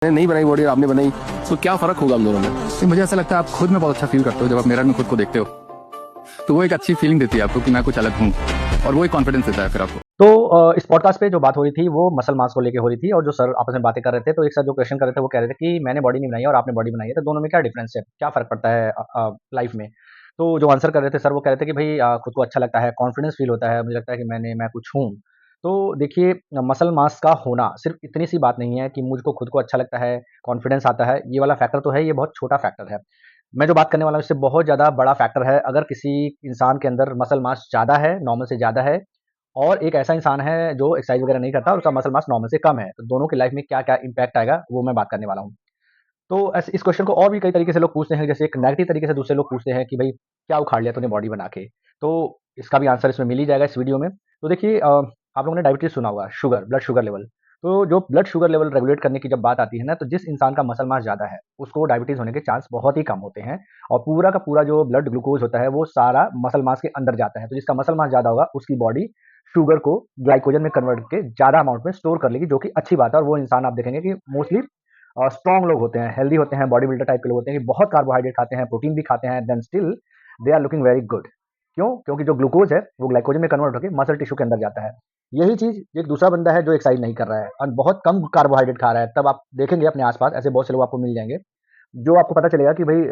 नहीं बनाई बॉडी और आपने बनाई, तो क्या फर्क होगा हम दोनों में? तो मुझे ऐसा लगता है आप खुद में बहुत अच्छा फील करते हो जब आप मिरर में खुद को देखते हो, तो वो एक अच्छी फीलिंग देती है आपको कि मैं कुछ अलग हूँ, और वो एक कॉन्फिडेंस देता है फिर आपको। तो इस पॉडकास्ट पे जो बात हो रही थी वो मसल मास को लेके हो रही थी, और जो सर आपस में बातें कर रहे थे, तो एक सर जो क्वेश्चन कर रहे थे वो कह रहे थे कि मैंने बॉडी नहीं बनाई है और आपने बॉडी बनाई है, तो दोनों में क्या डिफरेंस है, क्या फ़र्क पड़ता है लाइफ में? तो जो आंसर कर रहे थे सर वो कह रहे थे कि भई खुद को अच्छा लगता है, कॉन्फिडेंस फ़ील होता है, मुझे लगता है कि मैं कुछ हूँ। तो देखिए, मसल मास का होना सिर्फ़ इतनी सी बात नहीं है कि मुझको खुद को अच्छा लगता है, कॉन्फिडेंस आता है, ये वाला फैक्टर तो है, ये बहुत छोटा फैक्टर है। मैं जो बात करने वाला हूँ इससे बहुत ज़्यादा बड़ा फैक्टर है। अगर किसी इंसान के अंदर मसल मास ज़्यादा है, नॉर्मल से ज़्यादा है, और एक ऐसा इंसान है जो एक्सरसाइज वगैरह नहीं करता और उसका मसल मास नॉर्मल से कम है, तो दोनों की लाइफ में क्या-क्या इम्पैक्ट आएगा, वो मैं बात करने वाला हूँ। तो ऐसे इस क्वेश्चन को और भी कई तरीके से लोग पूछते हैं, जैसे एक नेगेटिव तरीके से दूसरे लोग पूछते हैं कि भई क्या उखाड़ लिया तूने बॉडी बना के? तो इसका भी आंसर इसमें मिल ही जाएगा इस वीडियो में। तो देखिए, आप लोगों ने डायबिटीज़ सुना होगा, शुगर, ब्लड शुगर लेवल। तो जो ब्लड शुगर लेवल रेगुलेट करने की जब बात आती है ना, तो जिस इंसान का मसल मास ज़्यादा है, उसको डायबिटीज़ होने के चांस बहुत ही कम होते हैं, और पूरा का पूरा जो ब्लड ग्लूकोज़ होता है, वो सारा मसल मास के अंदर जाता है। तो जिसका मसल मास ज़्यादा होगा, उसकी बॉडी शुगर को ग्लाइकोजन में कन्वर्ट करके ज़्यादा अमाउंट में स्टोर कर लेगी, जो कि अच्छी बात है, और वो इंसान आप देखेंगे कि मोस्टली स्ट्रॉन्ग लोग होते हैं, हेल्दी होते हैं, बॉडी बिल्डर टाइप के लोग होते हैं कि बहुत कार्बोहाइड्रेट खाते हैं, प्रोटीन भी खाते हैं, then still they are looking very good. क्यों? क्योंकि जो ग्लूकोज़ है, वो ग्लाइकोजन में कन्वर्ट होके मसल टिश्यू के अंदर जाता है। यही चीज़ एक दूसरा बंदा है जो एक्सरसाइज नहीं कर रहा है और बहुत कम कार्बोहाइड्रेट खा रहा है, तब आप देखेंगे अपने आस-पास ऐसे बहुत से लोग आपको मिल जाएँगे, जो आपको पता चलेगा कि भई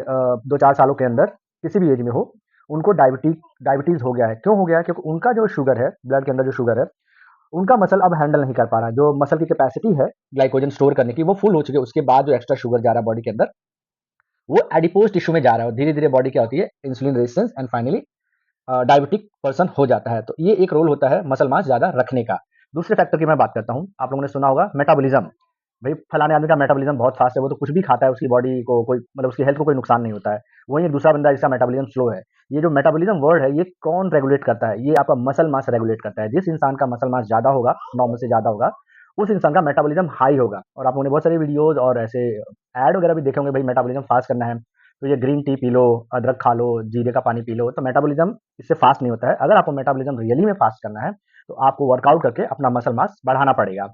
2-4 सालों के अंदर किसी भी एज में हो, उनको डायबिटीज़ हो गया है। क्यों हो गया है? क्योंकि उनका जो शुगर है, ब्लड के अंदर जो शुगर है, उनका मसल अब हैंडल नहीं कर पा रहा है। जो मसल की कैपेसिटी है ग्लाइकोजन स्टोर करने की, वो फुल हो चुकी है। उसके बाद जो एक्स्ट्रा शुगर जा रहा है बॉडी के अंदर, वो एडिपोज टिश्यू में जा रहा है, और धीरे-धीरे बॉडी क्या होती है, insulin resistance and finally diabetic person हो जाता है। तो ये एक रोल होता है मसल मास ज़्यादा रखने का। दूसरे फैक्टर की मैं बात करता हूँ, आप लोगों ने सुना होगा मेटाबॉलिज्म। भई फलाने आदमी का मेटाबॉलिज्म बहुत फास्ट है, वो तो कुछ भी खाता है, उसकी बॉडी को कोई मतलब उसकी हेल्थ को कोई नुकसान नहीं होता है। वहीं एक दूसरा बंदा जिसका मेटाबॉलिज्म स्लो है। ये जो मेटाबॉलिज्म वर्ड है, ये कौन रेगुलेट करता है? ये आपका मसल मास रेगुलेट करता है। जिस इंसान का मसल मास ज़्यादा होगा, नॉर्मल से ज़्यादा होगा, उस इंसान का मेटाबॉलिज्म हाई होगा। और आप लोगों ने बहुत सारी वीडियोज़ और ऐसे ऐड वगैरह भी देखे होंगे, भई मेटाबॉलिज्म फास्ट करना है, तो ये ग्रीन टी पी लो, अदरक खा लो, जीरे का पानी पी लो, तो मेटाबॉलिज्म इससे फास्ट नहीं होता है। अगर आपको मेटाबॉलिज्म रियली में फास्ट करना है, तो आपको वर्कआउट करके अपना मसल मास बढ़ाना पड़ेगा।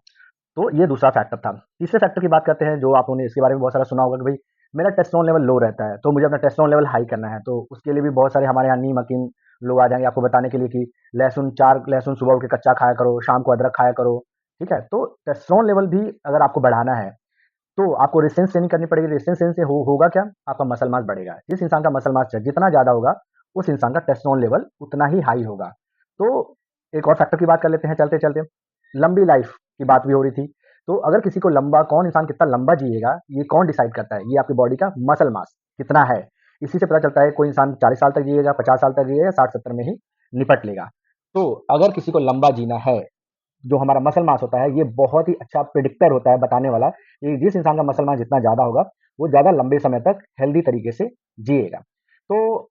तो ये दूसरा फैक्टर था। तीसरे फैक्टर की बात करते हैं, जो आप लोगों ने इसके बारे में बहुत सारा सुना होगा कि भई मेरा टेस्टोस्टेरोन लेवल लो रहता है, तो मुझे अपना टेस्टोस्टेरोन लेवल हाई करना है। तो उसके लिए भी बहुत सारे हमारे यहाँ नीम हकीम लोग आ जाएँगे आपको बताने के लिए कि लहसुन 4 लहसुन सुबह उठ के कच्चा खाया करो, शाम को अदरक खाया करो, ठीक है? तो टेस्टोस्टेरोन लेवल भी अगर आपको बढ़ाना है, तो आपको रेजिस्टेंस ट्रेनिंग करनी पड़ेगी। रेजिस्टेंस ट्रेनिंग से होगा क्या? आपका मसल मास बढ़ेगा। जिस इंसान का मसल मास जितना ज़्यादा होगा, उस इंसान का टेस्टोस्टेरोन लेवल उतना ही हाई होगा। तो एक और फैक्टर की बात कर लेते हैं चलते-चलते। लंबी लाइफ की बात भी हो रही थी। तो अगर किसी को लंबा कौन इंसान कितना लंबा जिएगा, ये कौन डिसाइड करता है? ये आपकी बॉडी का मसल मास कितना है। इसी से पता चलता है कोई इंसान 40 साल तक जिएगा, 50 साल तक जिएगा, 60-70 में ही निपट लेगा। तो अगर किसी को लंबा जीना है, जो हमारा मसल मास होता है, ये बहुत ही अच्छा प्रेडिक्टर होता है, बताने वाला कि जिस इंसान का मसल मास जितना ज़्यादा होगा, वो ज़्यादा लंबे समय तक हेल्दी तरीके से जिएगा। तो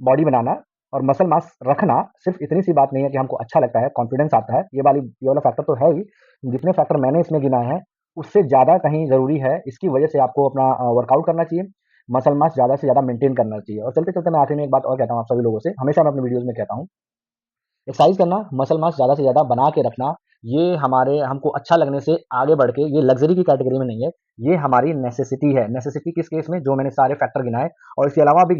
बॉडी बनाना और मसल मास रखना सिर्फ़ इतनी सी बात नहीं है कि हमको अच्छा लगता है, कॉन्फिडेंस आता है, ये वाला फैक्टर तो है ही। जितने फैक्टर मैंने इसमें गिनाए हैं, उससे ज़्यादा कहीं ज़रूरी है। इसकी वजह से आपको अपना वर्कआउट करना चाहिए, मसल मास ज़्यादा से ज़्यादा मेंटेन करना चाहिए। और चलते-चलते मैं आखिर में एक बात और कहता हूँ आप सभी लोगों से, हमेशा मैं अपनी वीडियोज़ में कहता हूँ, एक्सरसाइज करना, मसल मास ज़्यादा से ज़्यादा बना के रखना, ये हमारे हमको अच्छा लगने से आगे बढ़ के ये लग्ज़री की कैटेगरी में नहीं है, ये हमारी नेसेसिटी है। नेसेसिटी किस केस में? जो मैंने सारे फैक्टर गिनाए, और इसके अलावा भी